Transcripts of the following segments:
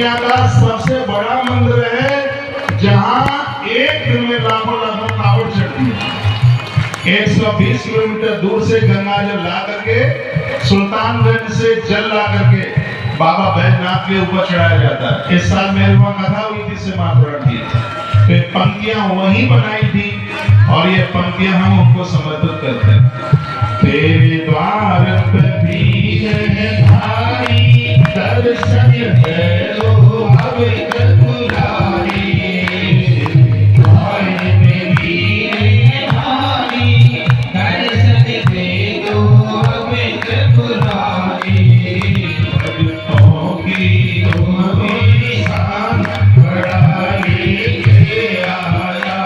दुनिया का सबसे बड़ा मंदिर है जहां एक दिन में लाखों लाखों कावड़ चढ़ती है। 120 किलोमीटर दूर से गंगा जल ला करके, सुल्तानगंज से जल ला करके बाबा बैजनाथ के ऊपर चढ़ाया जाता है। इस साल मेरे वहां कथा हुई थी से महापुराण की, तो पंक्तियां वहीं बनाई थी और ये पंक्तियां हम उनको समर्पित करते हैं। तेरे द्वार पे भीड़ है भारी, दर्शन दे लो अब त्रिपुरारी। द्वार पे भीड़ है भारी, दर्शन दे लो अब त्रिपुरारी। भक्तों की तुम मेरी शान बढ़ा लेके आया।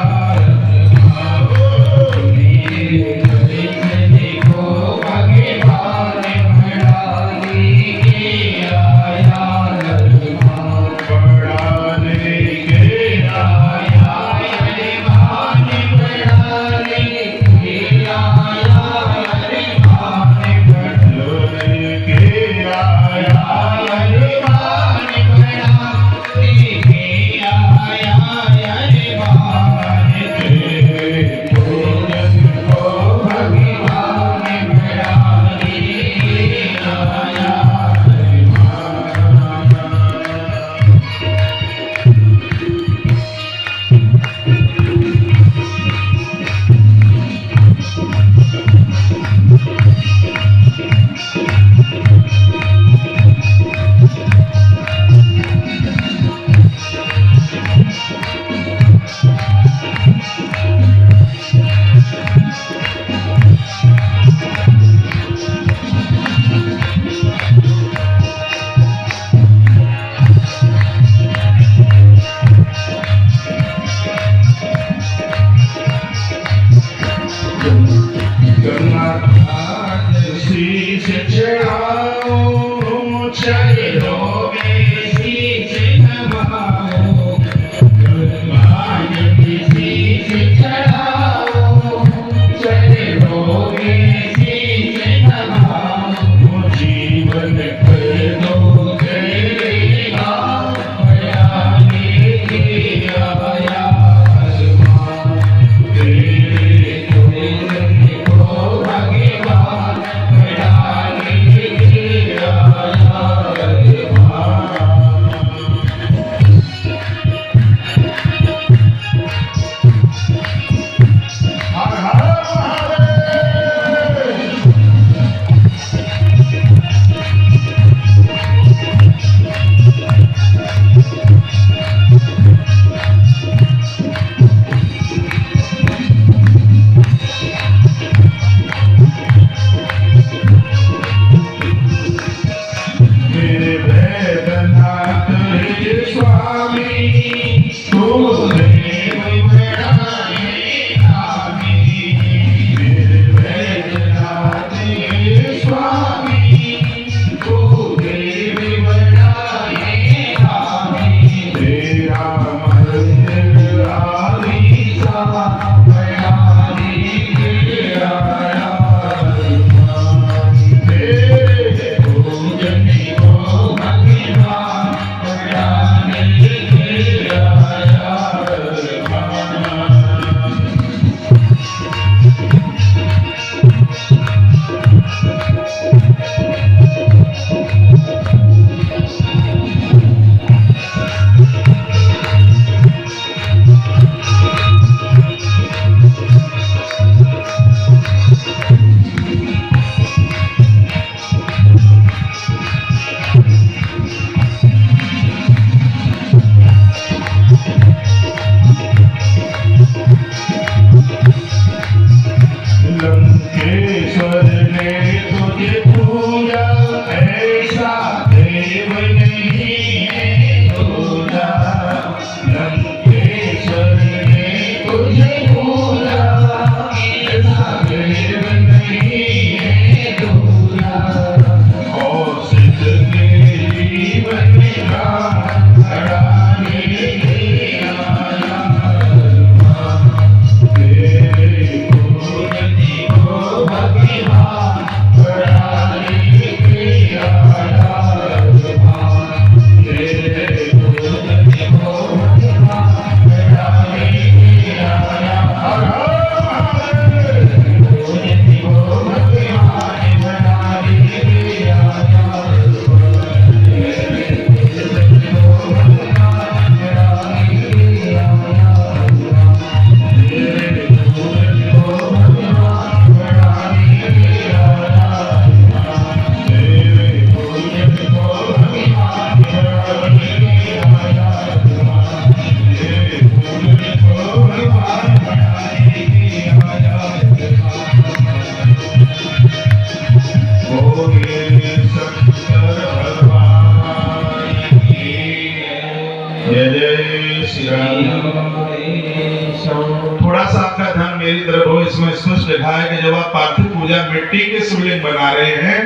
स्पष्ट लिखा है कि जब आप पार्थिव पूजा मिट्टी के शिवलिंग बना रहे हैं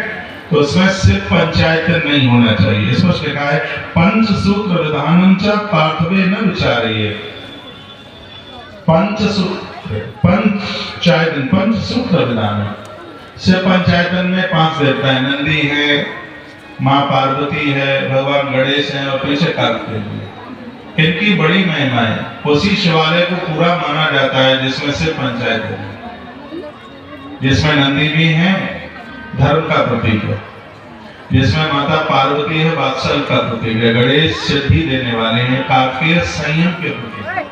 तो उसमें सिर्फ पंचायतन नहीं होना चाहिए। स्पष्ट लिखा है पंचसूत्र विधानम च पार्थिवे न विचारिये। पंचसूत्र विधान सिर्फ पंचायतन में 5 देवताएं नंदी है, माँ पार्वती है, भगवान गणेश है और पीछे कार्तिकेय है। इनकी बड़ी महिमा है। उसी शिवालय को पूरा माना जाता है जिसमें से पंचायत है, जिसमें नंदी भी है, धर्म का प्रतीक है, जिसमें माता पार्वती है, वात्सल का प्रतीक है, गणेश सिद्धि देने वाले हैं, कार्तिकेय संयम के प्रतीक है।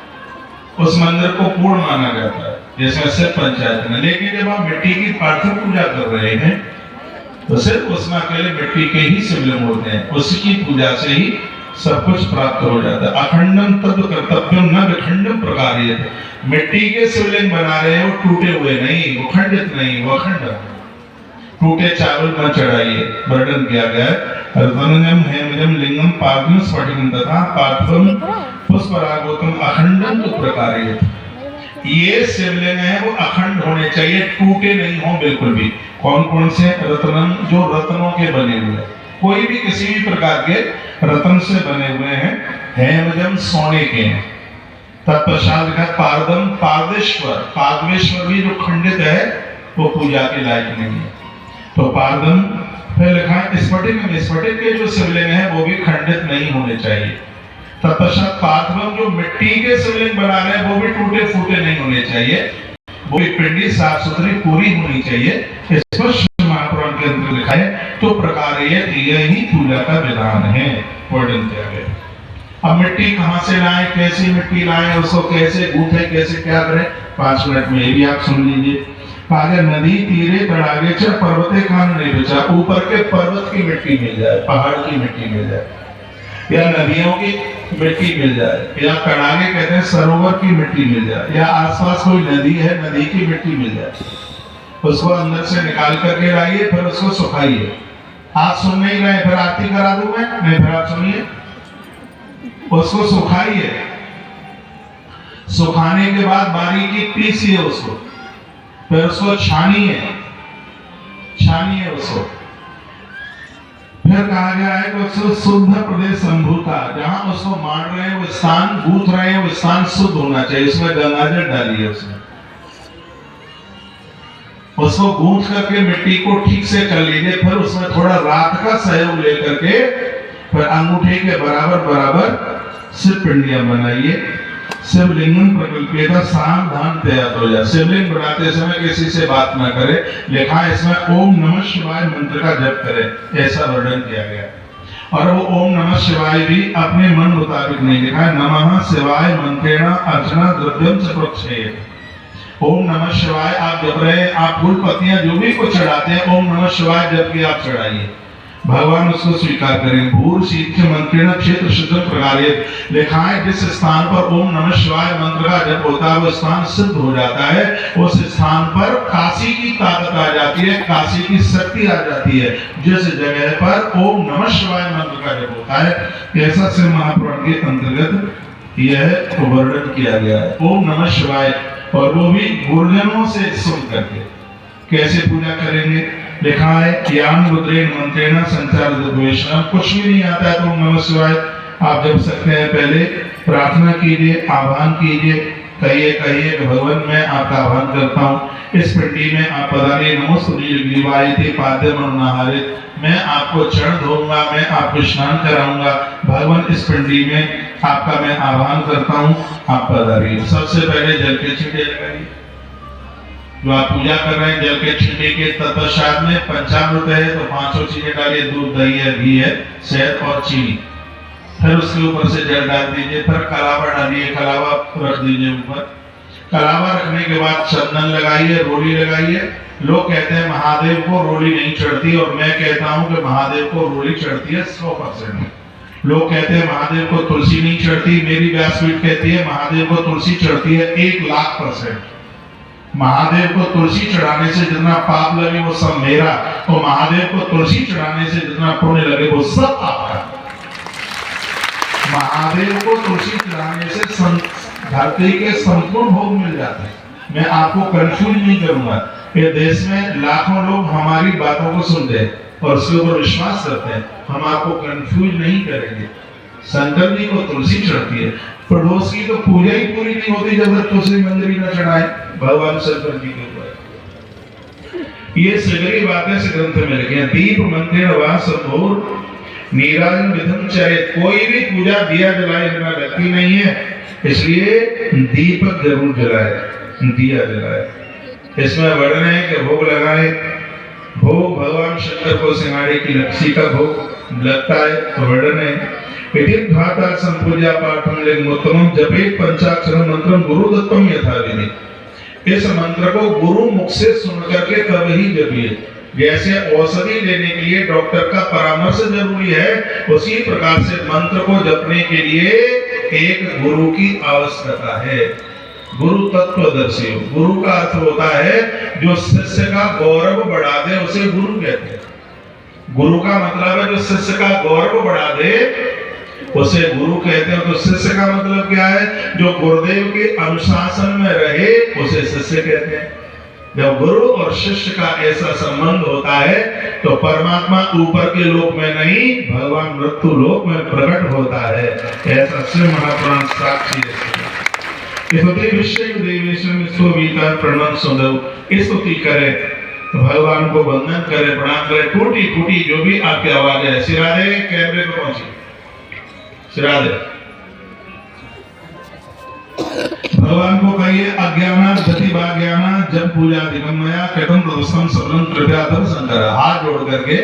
उस मंदिर को पूर्ण माना जाता है जिसमें सिर्फ पंचायत है। लेकिन जब आप मिट्टी की पार्थिव पूजा कर रहे हैं तो सिर्फ उसमें अकेले मिट्टी के ही शिवलिंग होते हैं, उसकी पूजा से ही सब कुछ प्राप्त हो जाता है। अखंडम तद कर्तव्यम न विखंडम प्रकार्यते। मिट्टी के शिवलिंग बना रहे हैं वो टूटे हुए नहीं, वो खंडित नहीं, वो अखंड। टूटे चावल न चढ़ाइए, वर्णन किया गया है। रत्नजम हेमजम लिंगम पाग्यम स्फटिकम तथा पार्थवम पुष्परागोतम अखंडम तो प्रकार्यते। ये शिवलिंग है वो अखंड होने चाहिए, टूटे नहीं हो बिल्कुल भी। कौन कौन से? रत्नम, जो रत्नों के बने हुए, कोई भी किसी भी प्रकार के रत्न से बने हुए हैं। हेमजम, सोने के हैं। तत्पश्चात लिखा पारदम, पारदेश्वर, पारदेश्वर भी जो खंडित है वो पूजा के लायक नहीं है, तो पारदम। फिर लिखा है स्फटिक, स्फटिक के जो शिवलिंग है वो भी खंडित नहीं होने चाहिए। तत्पश्चात पार्थवम, जो मिट्टी के शिवलिंग बना रहे हैं वो भी टूटे फूटे नहीं होने चाहिए, वो भी पिंडी साफ सुथरी पूरी होनी चाहिए। स्पष्ट महापुराण के अंदर लिखा है। तो प्रकार यही पूजा का विधान है, वर्णन किया गया। अब मिट्टी कहाँ से लाए, कैसी मिट्टी लाए, उसको कैसे गूंथे, कैसे क्या करें, 5 मिनट में ये भी आप सुन लीजिए। कहा नदी तीरे तड़ागे च पर्वते कान नहीं बचा। ऊपर के पर्वत की मिट्टी मिल जाए, पहाड़ की मिट्टी मिल जाए, या नदियों की मिट्टी मिल जाए, या तड़ागे कहते हैं सरोवर की मिट्टी मिल जाए, या आसपास कोई नदी है, नदी की मिट्टी मिल जाए, उसको अंदर से निकाल करके लाइए, फिर उसको सुखाइए। आप सुन नहीं रहे, फिर आरती करा दूं मैं? नहीं, फिर आप सुनिए। उसको सुखाइए, सुखाने के बाद बारीकी पीसिए उसको, फिर उसको छानिए, छानिए उसको। फिर कहा गया है कि उसको शुद्ध प्रदेश संभूता, जहां उसको मार रहे हैं वो स्थान, गूंथ रहे हैं वो स्थान शुद्ध होना चाहिए। उसमें गंगाजल डालिए, उसको गूंथ करके मिट्टी को ठीक से कर लीजिए। फिर उसमें थोड़ा रात का सहयोग लेकर के फिर अंगूठे के बराबर बराबर शिव पिंडियां बनाइए। शिवलिंगम प्रकल्पिता, सावधान तैयार हो जाए। शिवलिंग बनाते समय किसी से बात ना करे। लिखा है इसमें ओम नमः शिवाय मंत्र का जप करे, ऐसा वर्णन किया गया। और वो ओम नमः शिवाय भी अपने मन मुताबिक नहीं लिखा है। नमः शिवाय मंत्रेण अर्चना द्रव्यम च प्रोक्षेयते। ओम नमः शिवाय आप जप रहे हैं, आप फूल पत्तियां जो भी कुछ चढ़ाते हैं, ओम नमः शिवाय जप के आप चढ़ाइए, भगवान उसको स्वीकार करें। भूर शीघ्र मंत्रेण क्षेत्र शुद्ध प्रकार्यते। लिखा है जिस स्थान पर ओम नमः शिवाय मंत्र का जप होता है वो स्थान सिद्ध हो जाता है। उस स्थान पर काशी की ताकत आ जाती है, काशी की शक्ति आ जाती है। जिस जगह पर ओम नमः शिवाय मंत्र का जप होता है, ऐसा शिव महापुराण के अंतर्गत यह वर्णन किया गया है। ओम नमः शिवाय, और वो भी गुरुजनों से सुन करके। कैसे पूजा करेंगे? लिखा है ज्ञान रुद्रेण मंत्रेण संचार द्वेषण। कुछ भी नहीं आता है तो ओम नमः शिवाय आप जप सकते हैं। पहले प्रार्थना कीजिए, आह्वान कीजिए, कहिए कहिए भगवान मैं आपका आह्वान करता हूँ। इस पिंडी में आप पधारिए, नमोस्तुते पाद्यम अनुहारित। मैं आपको चरण धोऊंगा, मैं आपको स्नान कराऊंगा। भगवान इस पिंडी में आपका मैं आह्वान करता हूँ, आप पधारिए। सबसे पहले जल के छींटे लगाइए, जो आप पूजा कर रहे हैं जल के छींटे के। तत्पश्चात में पंचामृत है तो 5 चीजें डालिए, दूध, दही है, घी है, शहद और चीनी। फिर उसके ऊपर से जल डाल दीजिए। फिर कलावा डालिए, कलावा रख दीजिए ऊपर। कलावा रखने के बाद चंदन लगाइए, रोली लगाइए। लोग कहते हैं महादेव को रोली नहीं चढ़ती, और मैं कहता हूं कि महादेव को रोली चढ़ती है 100%। लोग कहते हैं महादेव को तुलसी नहीं चढ़ती, मेरी व्यासपीठ कहती है महादेव को तुलसी चढ़ती है 1,00,000%। महादेव को तुलसी चढ़ाने से जितना पाप लगे वो सब मेरा, और महादेव को तुलसी चढ़ाने से जितना पुण्य लगे वो सब आपका। महादेव को तुलसी चढ़ाने से धरती के संपूर्ण भोग मिल जाते हैं। मैं आपको कंफ्यूज नहीं करूंगा। ये देश में लाखों लोग हमारी बातों को सुनते हैं और उसके ऊपर विश्वास करते हैं। हम आपको कंफ्यूज नहीं करेंगे। शंकर जी को तुलसी चढ़ती है, पड़ोस की तो पूजा ही पूरी नहीं होती जब तक तुलसी मंदिर ही न चढ़ाए भगवान शंकर जी के ऊपर। ये सगरी बातें इस ग्रंथ में लिखी हैं। दीप मंदिर वास मोर नीराजन विधम चरित, कोई भी पूजा दिया जलाए बिना लगती नहीं है, इसलिए दीपक जरूर जलाए, दिया जलाए। इसमें वर्णन है कि भोग लगाए, भोग भगवान शंकर को सिंगाड़े की लक्ष्मी का भोग लगता है, तो वर्णन है इति भाता संपूजा पाठम लिंगोत्तमम जपे पंचाक्षर मंत्रम गुरु दत्तम यथा विधि। इस मंत्र को गुरु मुख से सुन करके तब ही जपिए। जैसे औषधि लेने के लिए डॉक्टर का परामर्श जरूरी है, उसी प्रकार से मंत्र को जपने के लिए एक गुरु की आवश्यकता है। गुरु तत्वदर्शी, गुरु का अर्थ होता है जो शिष्य का गौरव बढ़ा दे, उसे गुरु कहते हैं। गुरु का मतलब है जो शिष्य का गौरव बढ़ा दे, उसे गुरु कहते हैं। तो शिष्य का मतलब क्या है? जो गुरुदेव के अनुशासन में रहे, उसे शिष्य कहते हैं। जब गुरु और शिष्य का ऐसा संबंध होता है तो परमात्मा ऊपर के लोक में नहीं, भगवान मृत्यु लोक में प्रकट होता है। ऐसा श्री महापुराण साक्षी है। स्तुति करे, भगवान को वंदन करे, प्रणाम करे, टूटी फूटी जो भी आपकी आवाज है। सिराधे कैमरे को पहुंची, सिराधे। भगवान को कहिए अज्ञाना गति भाग्याना जब पूजा दिगमया कृतम प्रदुष्टम सबलम कृपया तब शंकर। हाथ जोड़ करके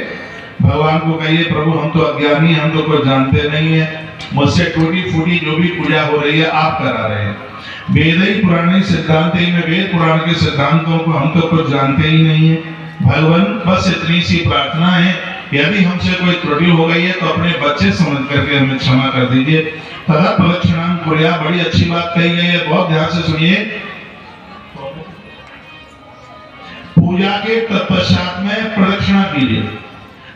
भगवान को कहिए प्रभु हम तो अज्ञानी, हम तो कुछ जानते नहीं है, मुझसे टूटी फूटी जो भी पूजा हो रही है आप करा रहे हैं। वेद ही पुराने सिद्धांत ही में, वेद पुराण के सिद्धांतों को हम तो कुछ जानते ही नहीं है। भगवान बस इतनी सी प्रार्थना है, यदि हमसे कोई त्रुटि हो गई है तो अपने बच्चे समझ करके हमें क्षमा कर दीजिए। तथा प्रदक्षिणाम कुर्या, बड़ी अच्छी बात कही गई है, बहुत ध्यान से सुनिए। पूजा के तत्पश्चात में प्रदक्षिणा कीजिए।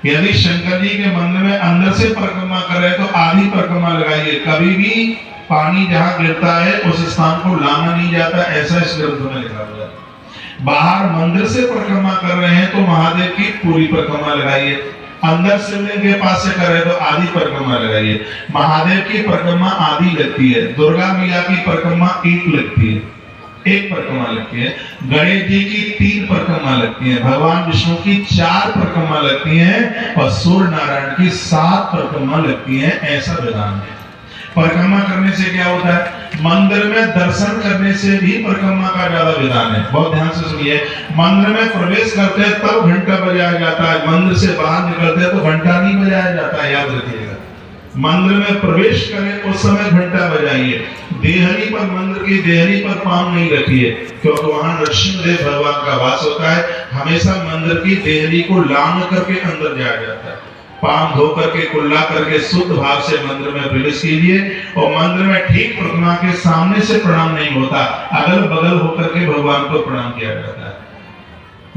यदि शंकर जी के मंदिर में अंदर से परिक्रमा कर रहे तो आधी परिक्रमा लगाइए। कभी भी पानी जहां गिरता है उस स्थान को लाना नहीं जाता, ऐसा इस ग्रंथ में लिखा हुआ है। बाहर मंदिर से परिक्रमा कर रहे हैं तो महादेव की पूरी परिक्रमा लगाइए। अंदर शिवलिंग के पास से कर रहे तो आधी परिक्रमा लगाइए। महादेव की परिक्रमा आधी लगती है, दुर्गा मैया की परिक्रमा एक लगती है, एक परिक्रमा लगती है, गणेश जी की 3 परिक्रमा लगती है, भगवान विष्णु की 4 परिक्रमा लगती हैं और सूर्य नारायण की 7 परिक्रमा लगती हैं। ऐसा विधान है। परिक्रमा करने से क्या होता है? मंदिर में दर्शन करने से भी परिक्रमा का ज्यादा विधान है। बहुत ध्यान से सुनिए। मंदिर में प्रवेश करते हैं तब घंटा बजाया जाता है, मंदिर से बाहर निकलते हैं तो घंटा नहीं बजाया जाता है, याद रखिएगा। मंदिर में प्रवेश करें उस समय घंटा बजाइए। देहरी पर, मंदिर की देहरी पर पांव नहीं रखिए, क्योंकि वहां नरसिंहदेव भगवान का वास होता है। हमेशा मंदिर की देहरी को लांग करके अंदर जाया जाता है। पांव धो करके, कुल्ला करके शुद्ध भाव से मंदिर में प्रवेश कीजिए। और मंदिर में ठीक प्रतिमा के सामने से प्रणाम नहीं होता, अगल बगल होकर के भगवान को प्रणाम किया जाता है।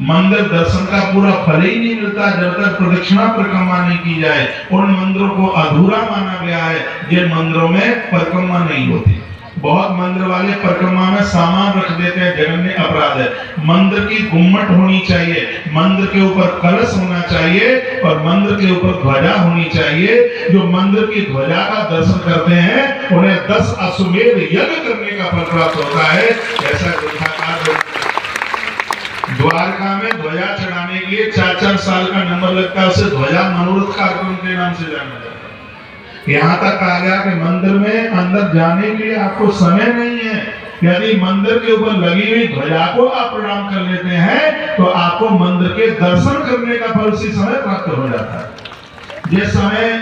मंदिर दर्शन का पूरा फल ही नहीं मिलता जब तक प्रदक्षिणा परिक्रमा नहीं की जाए। उन मंदिरों को अधूरा माना गया है जिन मंदिरों में परिक्रमा नहीं होती। बहुत मंदिर वाले परिक्रमा में सामान रख देते हैं, जघन्य अपराध है। मंदिर की गुम्मट होनी चाहिए, मंदिर के ऊपर कलश होना चाहिए और मंदिर के ऊपर ध्वजा होनी चाहिए। जो मंदिर की ध्वजा का दर्शन करते हैं उन्हें 10 अश्वमेध यज्ञ करने का फल प्राप्त होता है। ऐसा ग्रंथकार द्वारका में ध्वजा चढ़ाने के लिए 4-4 साल का नंबर लगता है, उसे ध्वजा मनोरथ कार्यक्रम के नाम से जाना जाता है। यहाँ तक कहा गया कि मंदिर में अंदर जाने के लिए आपको समय नहीं है। यदि मंदिर के ऊपर लगी हुई ध्वजा को आप प्रणाम कर लेते हैं तो आपको मंदिर के दर्शन करने का फल उसी समय प्राप्त हो जाता है। जिस समय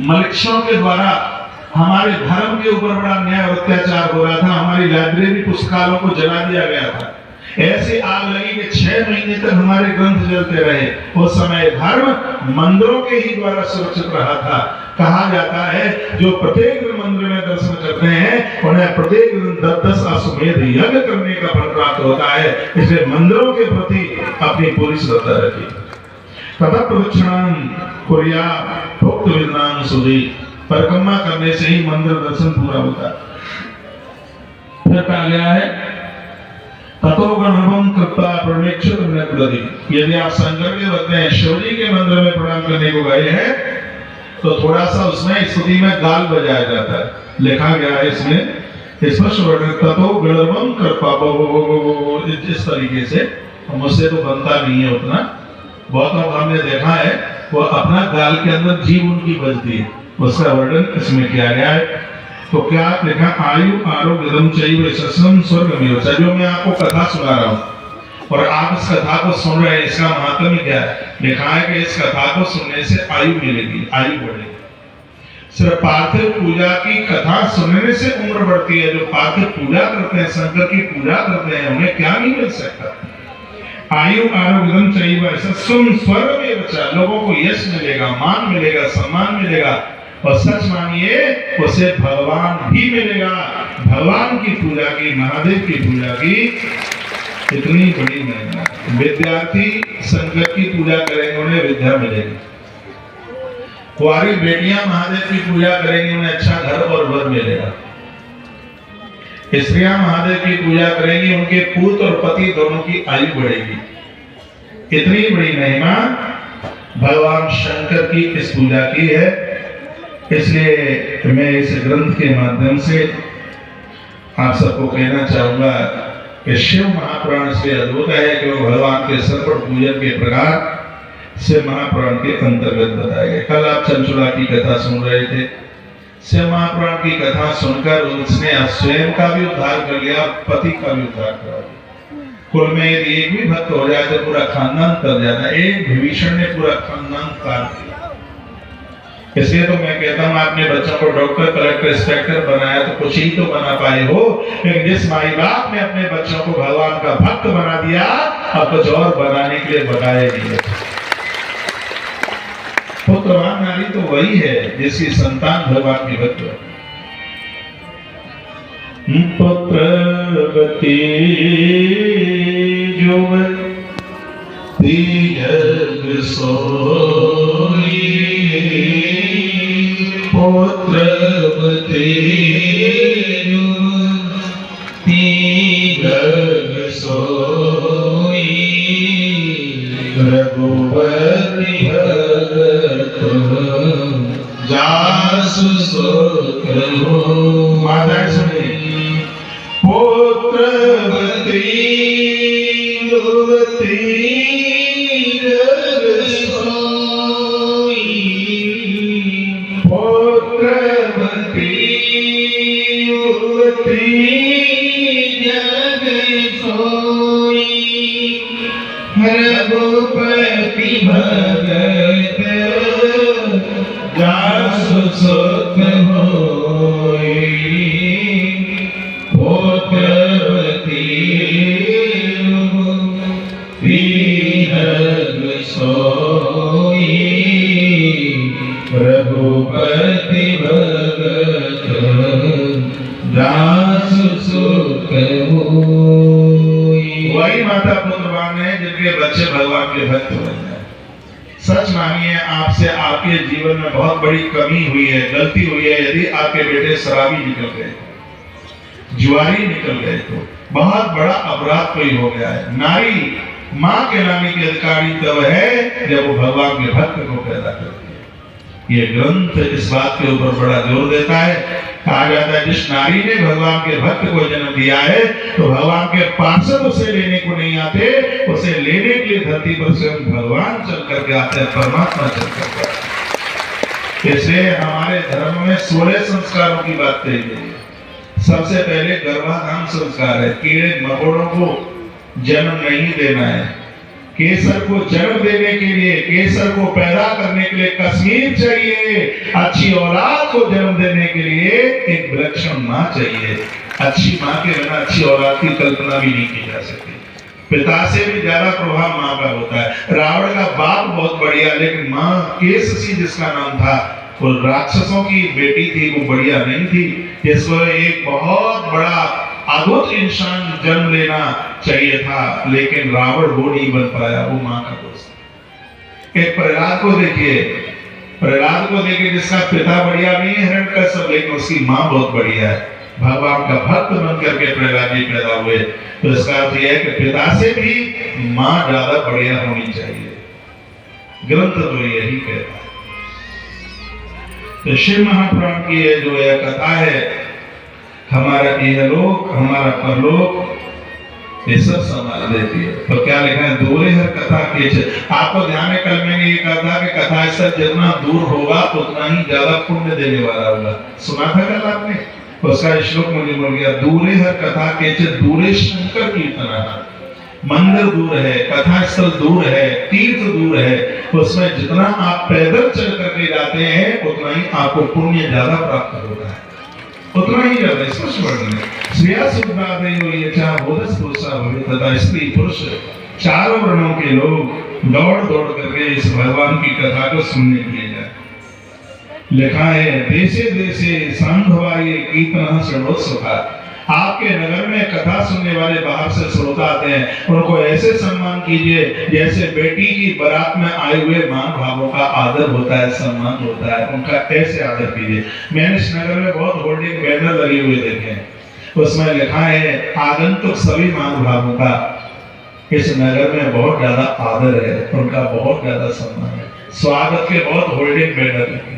मलिक्षों के द्वारा हमारे धर्म के ऊपर बड़ा अन्याय और अत्याचार हो रहा था, हमारी लाइब्रेरी पुस्तकालयों को जला दिया गया था। ऐसी आग लगी कि 6 महीने तक हमारे ग्रंथ जलते रहे। उस समय धर्म मंदिरों के ही द्वारा सुरक्षित रहा था। कहा जाता है जो प्रत्येक मंदिर में दर्शन करते हैं उन्हें प्रत्येक दिन 10 अश्वमेध यज्ञ करने का फल प्राप्त होता है। इसलिए मंदिरों के प्रति अपनी पूरी श्रद्धा रखिए। तथा प्रदक्षिणाम कुर्या भुक्त विद्वान सुधी, परिक्रमा करने से ही मंदिर दर्शन पूरा होता है। फिर कहा गया है ततो गणवम कृपा प्रणेक्षर नृपति। यदि आप शंकर के बदले हैं शिवजी के मंदिर में प्रणाम करने को गए हैं तो थोड़ा सा उसमें स्तुति में गाल बजाया जाता है, लिखा गया है इसमें स्पष्ट वर्णन ततो गणवम कृपा इस तरीके से। मुझसे तो बनता नहीं है उतना, बहुत लोग हमने देखा है वो अपना गाल के अंदर जीभ उनकी बजती है, उसका वर्णन इसमें किया गया है। तो क्या लिखा आयु आरोग्य धर्म चाहिए स्वर्ग में होता है। जो मैं आपको कथा सुना रहा हूँ और आप इस कथा को सुन रहे हैं, इसका महात्म्य क्या है? लिखा है कि इस कथा को सुनने से आयु मिलेगी, आयु बढ़ेगी। सिर्फ पार्थिव पूजा की कथा सुनने से उम्र बढ़ती है। जो पार्थिव पूजा करते हैं, शंकर की पूजा करते हैं, उन्हें क्या नहीं मिल सकता? आयु आरोग्य धर्म चाहिए स्वर्ग में बचा, लोगों को यश मिलेगा, मान मिलेगा, सम्मान मिलेगा और सच मानिए उसे भगवान भी मिलेगा। भगवान की पूजा की, महादेव की पूजा की इतनी बड़ी महिमा। विद्यार्थी शंकर की पूजा करेंगे उन्हें विद्या मिलेगी, कुंवारी बेटियां महादेव की पूजा करेंगी उन्हें अच्छा घर और वर मिलेगा, स्त्रियां महादेव की पूजा करेंगी उनके पुत्र और पति दोनों की आयु बढ़ेगी। इतनी बड़ी महिमा भगवान शंकर की इस पूजा की है। इसलिए मैं इस ग्रंथ के माध्यम से आप सबको कहना चाहूंगा कि शिव महापुराण से अद्भुत है कि वो भगवान के सर्वत्र पूजन के प्रकार शिव महापुराण के अंतर्गत बताए गए। कल आप चंचुला की कथा सुन रहे थे। शिव महापुराण की कथा सुनकर उसने स्वयं का भी उद्धार कर लिया, पति का भी उद्धार करा दिया। कुल में यदि एक भी भक्त हो जाए तो पूरा खानदान कर जाता है। एक विभीषण ने पूरा खानदान काट दिया। इसलिए तो मैं कहता हूँ आपने बच्चों को डॉक्टर, कलेक्टर, इंस्पेक्टर बनाया तो कुछ ही तो बना पाए हो, लेकिन जिस माई बाप ने अपने बच्चों को भगवान का भक्त बना दिया, अब कुछ और बनाने के लिए बताया नहीं है। पुत्रवान नारी तो वही है जिसकी संतान भगवान की भक्त है। पुत्रवती युवती जग सोई, पुत्रवती युवती जग सोई, रघुपति जासु सुख हो। माता सुने पुत्रवती युवती जग सोई, पुत्रवती युवती जग सोई, रघुपति भगत जासु सुख होई, पुत्रवती जग सोई, रघुपति भगत जासु सुख होई। वही माता पुत्रवान है जिनके बच्चे भगवान के भक्त बन जाए। सच मानिए आपसे आपके जीवन में बहुत बड़ी कमी हुई है, गलती हुई है। यदि आपके बेटे शराबी निकल गए, जुआरी निकल गए तो बहुत बड़ा अपराध कोई हो गया है। नारी माँ के नाम की अधिकारी तब है जब वो भगवान के भक्त को पैदा करती है। ये ग्रंथ इस बात के ऊपर बड़ा जोर देता है। कहा जाता है जिस नारी ने भगवान के भक्त को जन्म दिया है तो भगवान के पार्षद उसे लेने को नहीं आते, उसे लेने के लिए धरती पर स्वयं भगवान चल करके आते हैं, परमात्मा चल करके आते हैं। इसलिए हमारे धर्म में 16 संस्कारों की बात कही गई है। सबसे पहले गर्भाधान संस्कार है। कीड़े मकोड़ों को जन्म नहीं देना है। केसर को जन्म देने के लिए, केसर को पैदा करने के लिए कश्मीर चाहिए। अच्छी औलाद को जन्म देने के लिए एक विलक्षण माँ चाहिए। अच्छी माँ के बिना अच्छी औलाद की कल्पना भी नहीं की जा सकती। पिता से भी ज्यादा प्रभाव माँ का होता है। रावण का बाप बहुत बढ़िया, लेकिन माँ केससी जिसका नाम था वो राक्षसों की बेटी थी, वो बढ़िया नहीं थी। जिसको एक बहुत बड़ा अद्भुत इंसान जन्म लेना चाहिए था, लेकिन रावण वो नहीं बन पाया। वो माँ का दोस्त। एक प्रहलाद को देखिए, प्रहलाद को देखिए जिसका पिता बढ़िया नहीं है हिरण्यकश्यप, लेकिन उसकी माँ बहुत बढ़िया है। भगवान का भक्त बन करके प्रहलाद जी पैदा हुए। तो इसका अर्थ यह है कि पिता से भी मां ज्यादा बढ़िया होनी चाहिए। ग्रंथ तो यही कहता है। तो शिव महापुराण की ये जो यह कथा है, हमारा इहलोक हमारा परलोक ये सब संभाल देती है। तो क्या लिखा है, दूरे हर कथा के। आपको ध्यान है, कल मैंने ये कहा था कि कथा से जितना दूर होगा उतना ही ज्यादा पुण्य देने वाला होगा। सुना था कल आपने? उसका श्लोक मुझे मिल गया, दूरे हर कथा के दूरे शंकर कीर्तना। मंदिर दूर है, कथा स्थल दूर है, तीर्थ दूर है, उसमें जितना आप पैदल चल करके जाते हैं उतना ही आपको पुण्य ज्यादा प्राप्त होता है, उतना ही ज्यादा। स्पष्ट वर्णन है, श्रेया सुब्रादयो ये चाह बोधस पुरुषा भवे तथा स्त्री पुरुष चारों वर्णों के लोग दौड़ दौड़ करके इस भगवान की कथा को सुनने के लिए जाए। लिखा है, देशे देशे सांभवाये कीर्तन श्रवोत्सुका। आपके नगर में कथा सुनने वाले बाहर से श्रोता आते हैं, उनको ऐसे सम्मान कीजिए जैसे बेटी की बारात में आए हुए मां भावों का आदर होता है, सम्मान होता है, उनका ऐसे आदर कीजिए। मैंने इस नगर में बहुत होर्डिंग बैनर लगे हुए देखे हैं, उसमें लिखा है आगंतुक सभी मां भावों का इस नगर में बहुत ज्यादा आदर है, उनका बहुत ज्यादा सम्मान है। स्वागत के बहुत होर्डिंग बैनर लगे।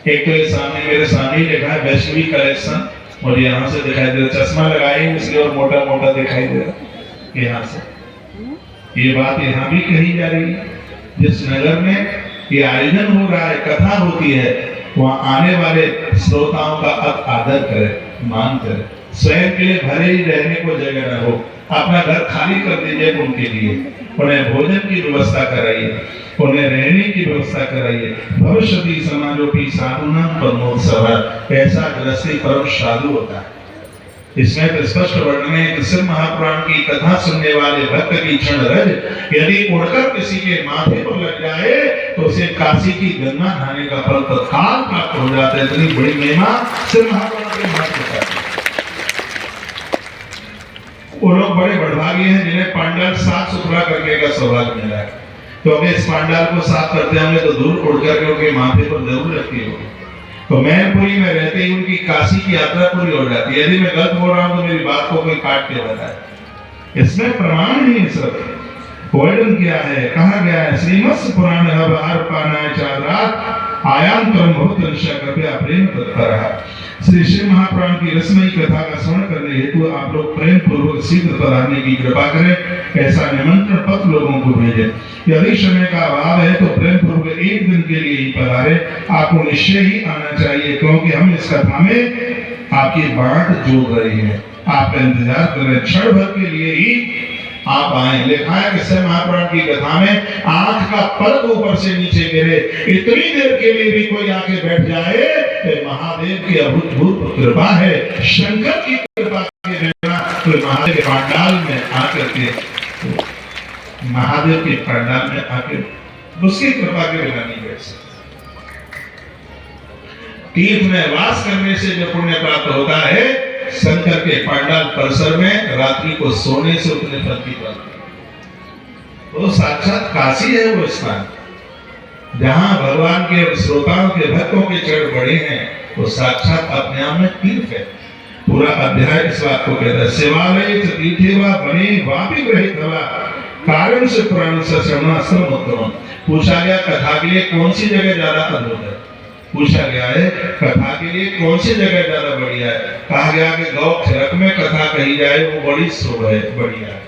एक तो ये सामने मेरे सामने ही लिखा है वैष्णवी कलेक्शन, और यहाँ से दिखाई दे रहा, चश्मा लगाए इसलिए और मोटा मोटा दिखाई दे रहा यहाँ से। ये बात यहाँ भी कही जा रही है, जिस नगर में ये आयोजन हो रहा है, कथा होती है, वहाँ आने वाले श्रोताओं का आदर करे, मान करे। स्वयं के लिए भले ही रहने को जगह न हो, अपना घर खाली कर दीजिए उनके लिए, उन्हें भोजन की व्यवस्था कराइए, उन्हें रहने की व्यवस्था कराइए। भविष्यति समाजोपी साधुना परमोत्सव, ऐसा गृहस्थी परम साधु होता है। इसमें तो स्पष्ट वर्णन है कि शिव महापुराण की कथा सुनने वाले भक्त की क्षण रज यदि उड़कर किसी के माथे पर लग जाए तो उसे काशी की गंगा नहाने का फल तत्काल प्राप्त हो जाता है। इतनी बड़ी महिमा शिव महापुराण के महत्व का है। वो लोग बड़े बड़भागी हैं जिन्हें पांडाल साफ सुथरा करने का सौभाग्य मिला है। तो अगर इस पांडाल को साफ करते होंगे तो दूर उड़कर के उनके माथे पर जरूर रखती होगी। तो मैनपुरी में रहते ही उनकी काशी की यात्रा पूरी हो जाती है। यदि मैं गलत बोल रहा हूं तो मेरी बात को कोई काट के बताए। इसमें प्रमाण ही सब वर्णन किया है, कहा गया है श्रीमत्स्य पुराण हर पाना चारात आयांतरम बहुत ऋषा कृपया प्रेम तत्पर। श्री शिव महापुराण की रसमयी कथा का श्रवण करने हेतु आप लोग प्रेम पूर्वक शीघ्र पधारने की कृपा करें, ऐसा निमंत्रण पत्र लोगों को भेजें। यदि समय का अभाव है तो प्रेम पूर्वक एक दिन के लिए ही पधारे, आपको निश्चय ही आना चाहिए, क्योंकि हम इस कथा में आपकी बाट जोड़ रहे हैं। आप इंतजार करें, क्षण भर के लिए ही आप आए। लिखा है कि शिव महापुराण की कथा में आंख का पलक ऊपर से नीचे गिरे, इतनी देर के लिए भी कोई आके बैठ जाए तो महादेव की अभूतपूर्व कृपा है, शंकर की कृपा के बिना तो महादेव के पंडाल में आकर के महादेव के पंडाल में आकर उसकी कृपा के बिना नहीं बैठ सकते। तीर्थ में वास करने से जो पुण्य प्राप्त होता है, शंकर के पंडाल परिसर में रात्रि को सोने से उतने फल की प्राप्ति। तो साक्षात काशी है वो स्थान जहां भगवान के श्रोताओं के भक्तों के चरण बड़े हैं, वो साक्षात अपने आप में तीर्थ है। पूरा अध्याय इस बात को कहता है, शिवालय तीर्थेवा बने वापि ग्रहित हवा कारण से पुराण से श्रवणाश्रम उत्तम। पूछा गया कथा के लिए कौन सी जगह ज्यादा अद्भुत है, पूछा गया है कथा के लिए कौन सी जगह ज्यादा बढ़िया है। कहा गया कि गौ खरक में कथा कही जाए वो बड़ी शुभ है, बढ़िया है।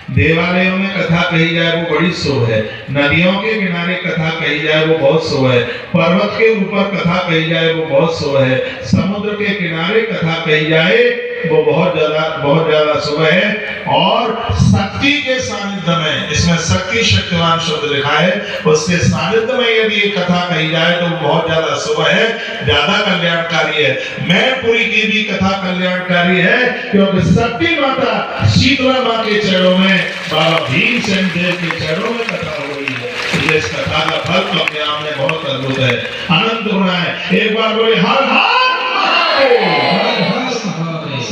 देवालयों में कथा कही जाए वो बड़ी शुभ है। नदियों के किनारे कथा कही जाए वो बहुत शुभ है। पर्वत के ऊपर कथा कही जाए वो बहुत शुभ है। समुद्र के किनारे कथा कही जाए वो बहुत ज्यादा शुभ है। और शक्ति के सानिध्य में, इसमें शक्ति शक्तिवान शब्द लिखा है, उसके सानिध्य में यदि ये कथा कही जाए तो बहुत ज्यादा शुभ है, ज्यादा कल्याणकारी है। मैनपुरी की भी कथा कल्याणकारी है, क्योंकि शक्ति माता शीतला माँ के चरणों में, बाबा भीमसेन देव के चरणों में कथा हो रही है। इस कथा का फल अपने आप में बहुत अद्भुत है, अनंत गुण है। एक बार बोले हर हर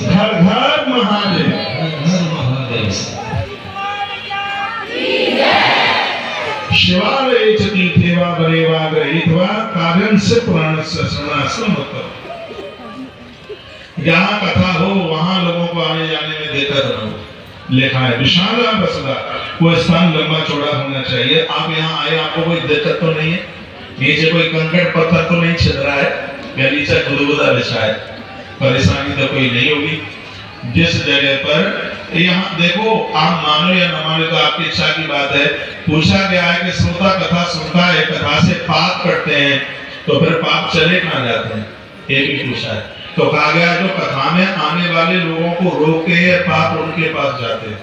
हर हर महादेव। शिवालय तीर्थेवा बनेवा ग्रहीत्वा कार्यं से पुराणस्य श्रवणाश्रम उत्तम। जहाँ कथा हो वहां लोगों को आने जाने में दिक्कत न हो। लिखा है विशाल बसला, वो स्थान लंबा चौड़ा होना चाहिए। आप यहाँ आए, आपको कोई दिक्कत तो नहीं है? नीचे कोई कंकड़ पत्थर तो नहीं छिद रहा है या नीचे गुदगुदा बिछा है? परेशानी तो कोई नहीं होगी। जिस जगह पर यहाँ देखो, आप मानो या न मानो तो आपकी इच्छा की बात है। पूछा गया है कि श्रोता कथा सुनता है, कथा से पाप करते हैं, तो फिर पाप चले कहाँ जाते हैं? ये भी पूछा है। तो कहा गया जो कथा में आने वाले लोगों को रोकते हैं, पाप उनके पास जाते हैं।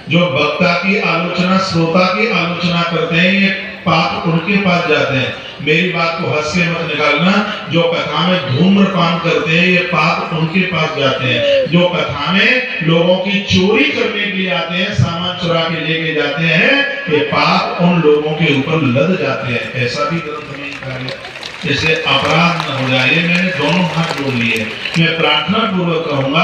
जो वक्ता की आलोचना, श्रोता की आलोचना करते हैं, ये पाप उनके पास जाते हैं। मेरी बात को हंस के मत निकालना। जो कथा में धूम्रपान करते हैं, ये पाप उनके पास जाते हैं। जो कथा में लोगों की चोरी करने के लिए आते हैं, सामान चुरा के लेके जाते हैं, ये पाप उन लोगों के ऊपर लद जाते हैं। ऐसा भी ग्रंथ में कहा गया, इससे अपराध न हो जाए। मैंने दोनों हाथ जोड़ लिए। मैं प्रार्थना पूर्वक कहूंगा,